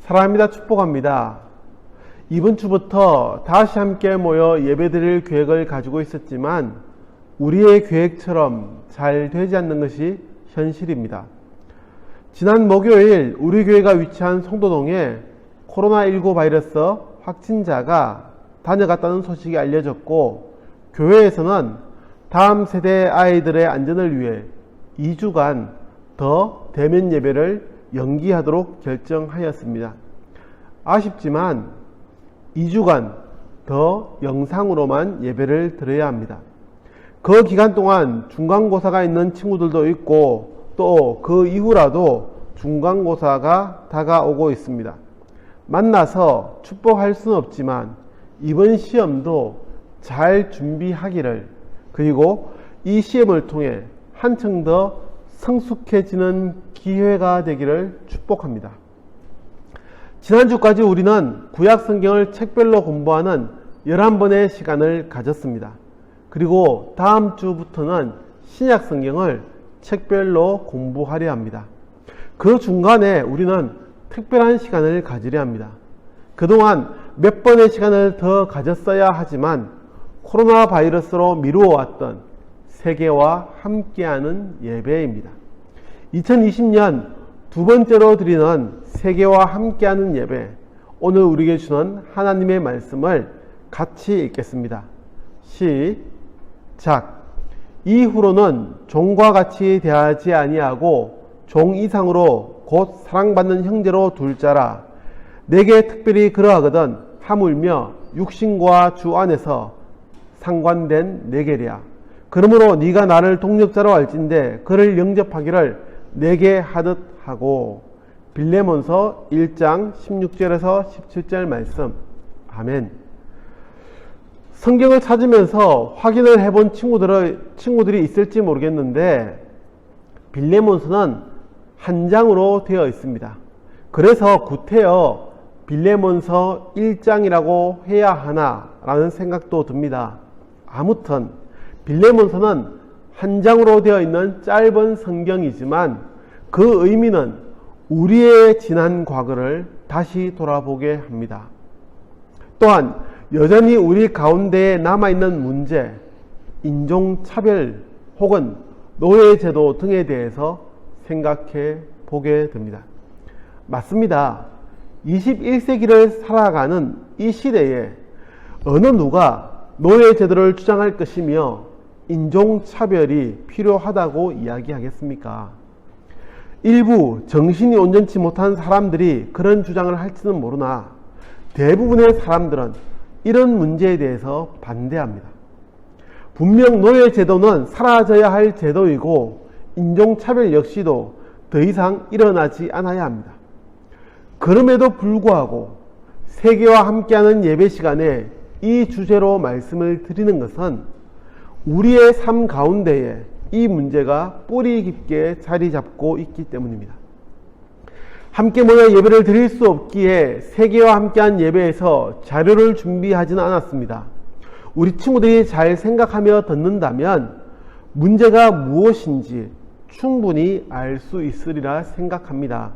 사랑합니다. 축복합니다. 이번 주부터 다시 함께 모여 예배드릴 계획을 가지고 있었지만 우리의 계획처럼 잘 되지 않는 것이 현실입니다. 지난 목요일 우리 교회가 위치한 송도동에 코로나19 바이러스 확진자가 다녀갔다는 소식이 알려졌고, 교회에서는 다음 세대 아이들의 안전을 위해 2주간 더 대면 예배를 연기하도록 결정하였습니다. 아쉽지만 2주간 더 영상으로만 예배를 드려야 합니다. 그 기간 동안 중간고사가 있는 친구들도 있고 또 그 이후라도 중간고사가 다가오고 있습니다. 만나서 축복할 수는 없지만 이번 시험도 잘 준비하기를, 그리고 이 시험을 통해 한층 더 성숙해지는 기회가 되기를 축복합니다. 지난주까지 우리는 구약 성경을 책별로 공부하는 11번의 시간을 가졌습니다. 그리고 다음 주부터는 신약 성경을 책별로 공부하려 합니다. 그 중간에 우리는 특별한 시간을 가지려 합니다. 그동안 몇 번의 시간을 더 가졌어야 하지만 코로나 바이러스로 미루어왔던 세계와 함께하는 예배입니다. 2020년 두 번째로 드리는 세계와 함께하는 예배, 오늘 우리에게 주는 하나님의 말씀을 같이 읽겠습니다. 시작. 이후로는 종과 같이 대하지 아니하고 종 이상으로 곧 사랑받는 형제로 둘 자라. 내게 특별히 그러하거든 하물며 육신과 주 안에서 상관된 내게랴. 그러므로 네가 나를 동력자로 알진대 그를 영접하기를 내게 하듯 하고. 빌레몬서 1장 16절에서 17절 말씀. 아멘. 성경을 찾으면서 확인을 해본 친구들이 있을지 모르겠는데 빌레몬서는 한 장으로 되어 있습니다. 그래서 구태여 빌레몬서 1장이라고 해야 하나 라는 생각도 듭니다. 아무튼 빌레몬서는 한 장으로 되어 있는 짧은 성경이지만 그 의미는 우리의 지난 과거를 다시 돌아보게 합니다. 또한 여전히 우리 가운데에 남아있는 문제, 인종차별 혹은 노예제도 등에 대해서 생각해 보게 됩니다. 맞습니다. 21세기를 살아가는 이 시대에 어느 누가 노예제도를 주장할 것이며 인종차별이 필요하다고 이야기하겠습니까? 일부 정신이 온전치 못한 사람들이 그런 주장을 할지는 모르나 대부분의 사람들은 이런 문제에 대해서 반대합니다. 분명 노예제도는 사라져야 할 제도이고 인종차별 역시도 더 이상 일어나지 않아야 합니다. 그럼에도 불구하고 세계와 함께하는 예배 시간에 이 주제로 말씀을 드리는 것은 우리의 삶 가운데에 이 문제가 뿌리 깊게 자리 잡고 있기 때문입니다. 함께 모여 예배를 드릴 수 없기에 세계와 함께한 예배에서 자료를 준비하지는 않았습니다. 우리 친구들이 잘 생각하며 듣는다면 문제가 무엇인지 충분히 알 수 있으리라 생각합니다.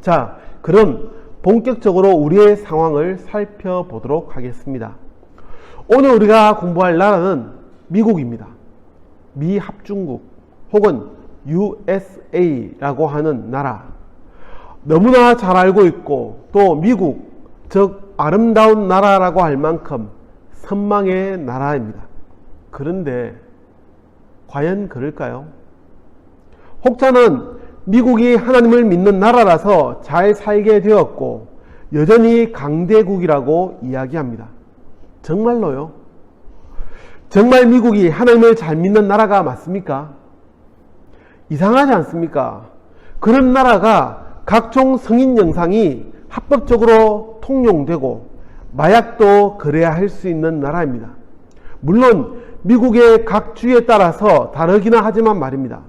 자, 그럼 본격적으로 우리의 상황을 살펴보도록 하겠습니다. 오늘 우리가 공부할 나라는 미국입니다. 미합중국 혹은 USA라고 하는 나라. 너무나 잘 알고 있고 또 미국, 즉 아름다운 나라라고 할 만큼 선망의 나라입니다. 그런데 과연 그럴까요? 혹자는 미국이 하나님을 믿는 나라라서 잘 살게 되었고 여전히 강대국이라고 이야기합니다. 정말로요? 정말 미국이 하나님을 잘 믿는 나라가 맞습니까? 이상하지 않습니까? 그런 나라가 각종 성인 영상이 합법적으로 통용되고 마약도 거래해야 할 수 있는 나라입니다. 물론 미국의 각 주에 따라서 다르기는 하지만 말입니다.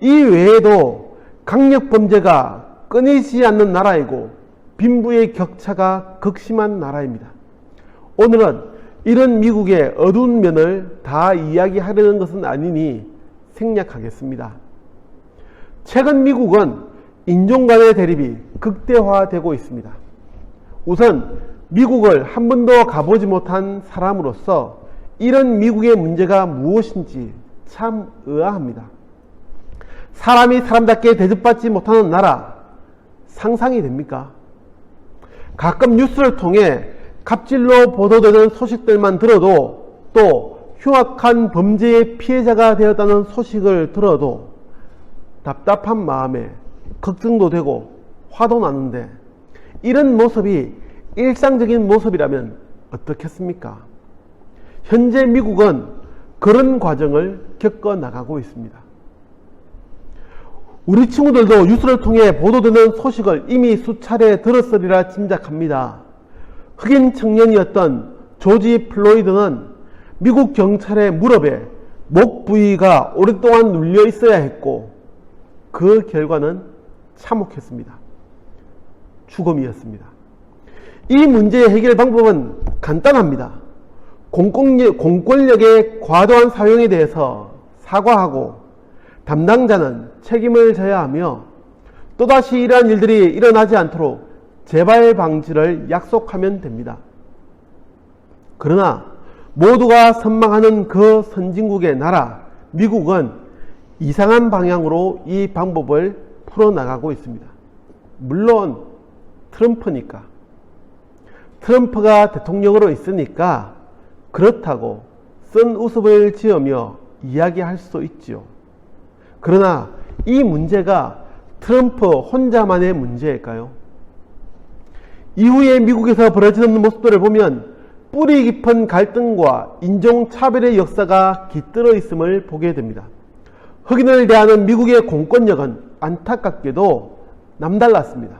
이 외에도 강력범죄가 끊이지 않는 나라이고 빈부의 격차가 극심한 나라입니다. 오늘은 이런 미국의 어두운 면을 다 이야기하려는 것은 아니니 생략하겠습니다. 최근 미국은 인종 간의 대립이 극대화되고 있습니다. 우선 미국을 한 번도 가보지 못한 사람으로서 이런 미국의 문제가 무엇인지 참 의아합니다. 사람이 사람답게 대접받지 못하는 나라, 상상이 됩니까? 가끔 뉴스를 통해 갑질로 보도되는 소식들만 들어도, 또 흉악한 범죄의 피해자가 되었다는 소식을 들어도 답답한 마음에 걱정도 되고 화도 나는데, 이런 모습이 일상적인 모습이라면 어떻겠습니까? 현재 미국은 그런 과정을 겪어 나가고 있습니다. 우리 친구들도 뉴스를 통해 보도되는 소식을 이미 수차례 들었으리라 짐작합니다. 흑인 청년이었던 조지 플로이드는 미국 경찰의 무릎에 목 부위가 오랫동안 눌려 있어야 했고, 그 결과는 참혹했습니다. 죽음이었습니다. 이 문제의 해결 방법은 간단합니다. 공권력의 과도한 사용에 대해서 사과하고 담당자는 책임을 져야 하며, 또다시 이러한 일들이 일어나지 않도록 재발 방지를 약속하면 됩니다. 그러나 모두가 선망하는 그 선진국의 나라 미국은 이상한 방향으로 이 방법을 풀어나가고 있습니다. 물론 트럼프니까, 트럼프가 대통령으로 있으니까 그렇다고 쓴 웃음을 지으며 이야기할 수 있지요. 그러나 이 문제가 트럼프 혼자만의 문제일까요? 이후에 미국에서 벌어지는 모습들을 보면 뿌리 깊은 갈등과 인종차별의 역사가 깃들어 있음을 보게 됩니다. 흑인을 대하는 미국의 공권력은 안타깝게도 남달랐습니다.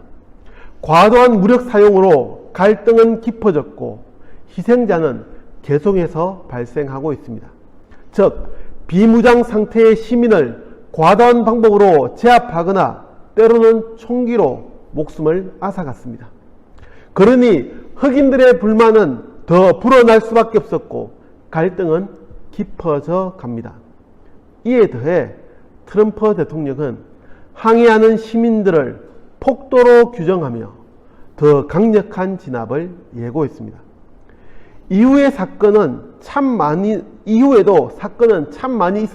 과도한 무력 사용으로 갈등은 깊어졌고 희생자는 계속해서 발생하고 있습니다. 즉, 비무장 상태의 시민을 과도한 방법으로 제압하거나 때로는 총기로 목숨을 앗아갔습니다. 그러니 흑인들의 불만은 더 불어날 수밖에 없었고 갈등은 깊어져 갑니다. 이에 더해 트럼프 대통령은 항의하는 시민들을 폭도로 규정하며 더 강력한 진압을 예고했습니다. 이후에도 사건은 참 많이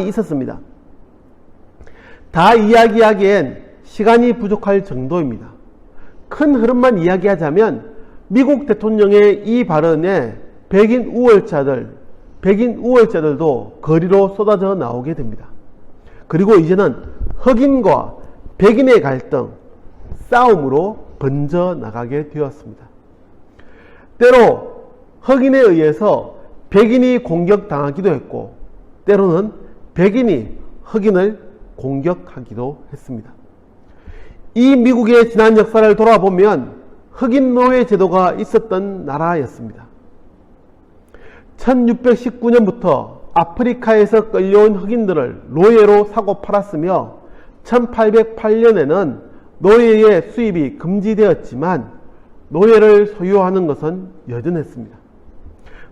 있었습니다. 다 이야기하기엔 시간이 부족할 정도입니다. 큰 흐름만 이야기하자면 미국 대통령의 이 발언에 백인 우월자들도 거리로 쏟아져 나오게 됩니다. 그리고 이제는 흑인과 백인의 갈등, 싸움으로 번져 나가게 되었습니다. 때로 흑인에 의해서 백인이 공격당하기도 했고, 때로는 백인이 흑인을 공격하기도 했습니다. 이 미국의 지난 역사를 돌아보면 흑인 노예 제도가 있었던 나라였습니다. 1619년부터 아프리카에서 끌려온 흑인들을 노예로 사고 팔았으며 1808년에는 노예의 수입이 금지되었지만 노예를 소유하는 것은 여전했습니다.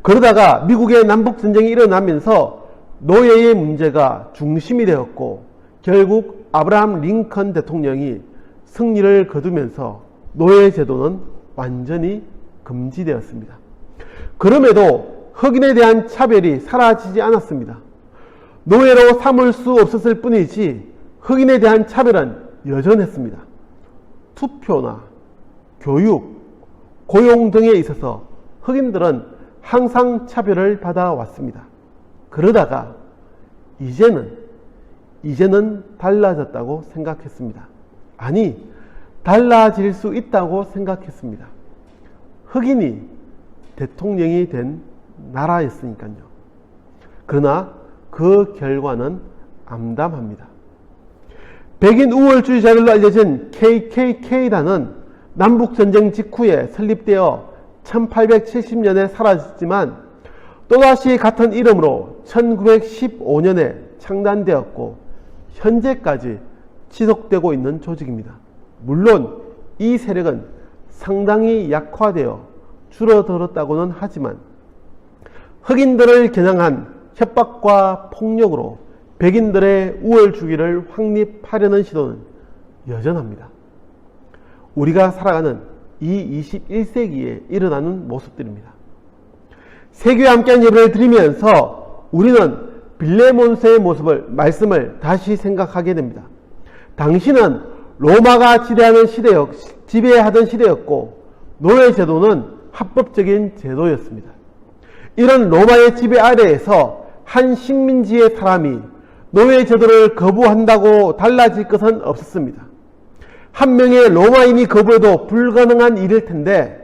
그러다가 미국의 남북전쟁이 일어나면서 노예의 문제가 중심이 되었고, 결국 아브라함 링컨 대통령이 승리를 거두면서 노예 제도는 완전히 금지되었습니다. 그럼에도 흑인에 대한 차별이 사라지지 않았습니다. 노예로 삼을 수 없었을 뿐이지 흑인에 대한 차별은 여전했습니다. 투표나 교육, 고용 등에 있어서 흑인들은 항상 차별을 받아왔습니다. 그러다가 이제는 달라졌다고 생각했습니다. 아니, 달라질 수 있다고 생각했습니다. 흑인이 대통령이 된 나라였으니까요. 그러나 그 결과는 암담합니다. 백인 우월주의자들로 알려진 KKK단은 남북전쟁 직후에 설립되어 1870년에 사라졌지만 또다시 같은 이름으로 1915년에 창단되었고 현재까지 지속되고 있는 조직입니다. 물론 이 세력은 상당히 약화되어 줄어들었다고는 하지만 흑인들을 겨냥한 협박과 폭력으로 백인들의 우월주의를 확립하려는 시도는 여전합니다. 우리가 살아가는 이 21세기에 일어나는 모습들입니다. 세교회 함께한 예배를 드리면서 우리는 빌레몬서의 말씀을 다시 생각하게 됩니다. 당시는 로마가 지배하던 시대였고 노예제도는 합법적인 제도였습니다. 이런 로마의 지배 아래에서 한 식민지의 사람이 노예제도를 거부한다고 달라질 것은 없었습니다. 한 명의 로마인이 거부해도 불가능한 일일 텐데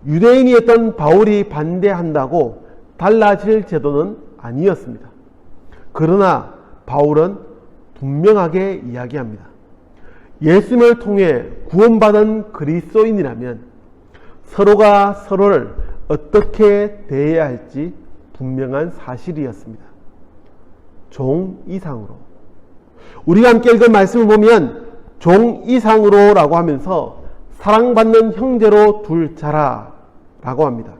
유대인이었던 바울이 반대한다고 달라질 제도는 아니었습니다. 그러나 바울은 분명하게 이야기합니다. 예수님을 통해 구원받은 그리스도인이라면 서로가 서로를 어떻게 대해야 할지 분명한 사실이었습니다. 종 이상으로. 우리가 함께 읽은 말씀을 보면 종 이상으로 라고 하면서 사랑받는 형제로 둘자라 라고 합니다.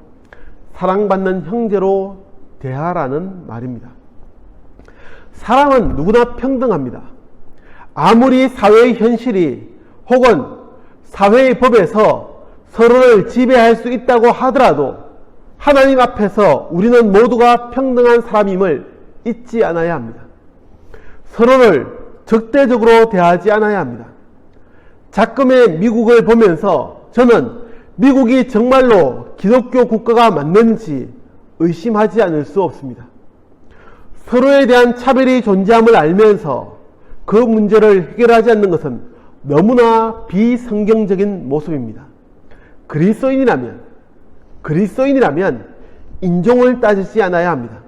사랑받는 형제로 대하라는 말입니다. 사람은 누구나 평등합니다. 아무리 사회의 현실이 혹은 사회의 법에서 서로를 지배할 수 있다고 하더라도 하나님 앞에서 우리는 모두가 평등한 사람임을 잊지 않아야 합니다. 서로를 적대적으로 대하지 않아야 합니다. 작금의 미국을 보면서 저는 미국이 정말로 기독교 국가가 맞는지 의심하지 않을 수 없습니다. 서로에 대한 차별이 존재함을 알면서 그 문제를 해결하지 않는 것은 너무나 비성경적인 모습입니다. 그리스도인이라면 인종을 따지지 않아야 합니다.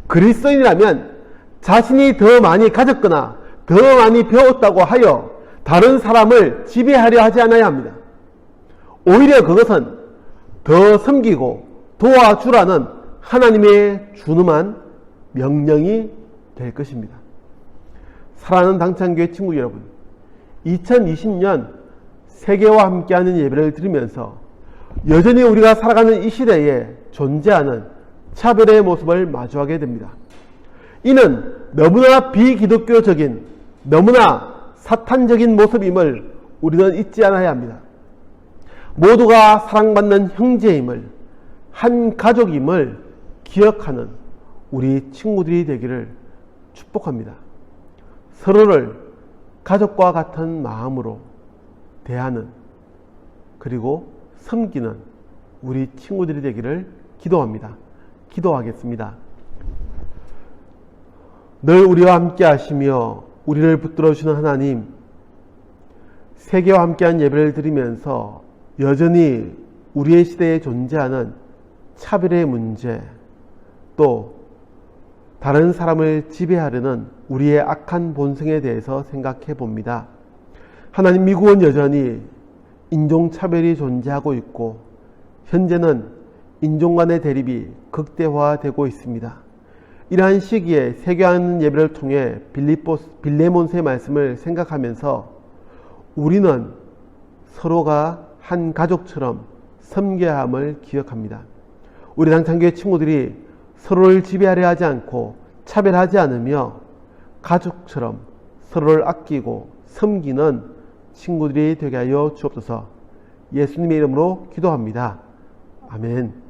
그리스도인이라면 자신이 더 많이 가졌거나 더 많이 배웠다고 하여 다른 사람을 지배하려 하지 않아야 합니다. 오히려 그것은 더 섬기고 도와주라는 하나님의 준엄한 명령이 될 것입니다. 사랑하는 당찬교회 친구 여러분, 2020년 세계와 함께하는 예배를 드리면서 여전히 우리가 살아가는 이 시대에 존재하는 차별의 모습을 마주하게 됩니다. 이는 너무나 비기독교적인, 너무나 사탄적인 모습임을 우리는 잊지 않아야 합니다. 모두가 사랑받는 형제임을, 한 가족임을 기억하는 우리 친구들이 되기를 축복합니다. 서로를 가족과 같은 마음으로 대하는, 그리고 섬기는 우리 친구들이 되기를 기도합니다. 기도하겠습니다. 늘 우리와 함께 하시며 우리를 붙들어 주시는 하나님, 세계와 함께한 예배를 드리면서 여전히 우리의 시대에 존재하는 차별의 문제, 또 다른 사람을 지배하려는 우리의 악한 본성에 대해서 생각해 봅니다. 하나님, 미국은 여전히 인종차별이 존재하고 있고 현재는 인종 간의 대립이 극대화되고 있습니다. 이러한 시기에 세계하는 예배를 통해 빌레몬서의 말씀을 생각하면서 우리는 서로가 한 가족처럼 섬겨야 함을 기억합니다. 우리 당찬교회 친구들이 서로를 지배하려 하지 않고 차별하지 않으며 가족처럼 서로를 아끼고 섬기는 친구들이 되게 하여 주옵소서. 예수님의 이름으로 기도합니다. 아멘.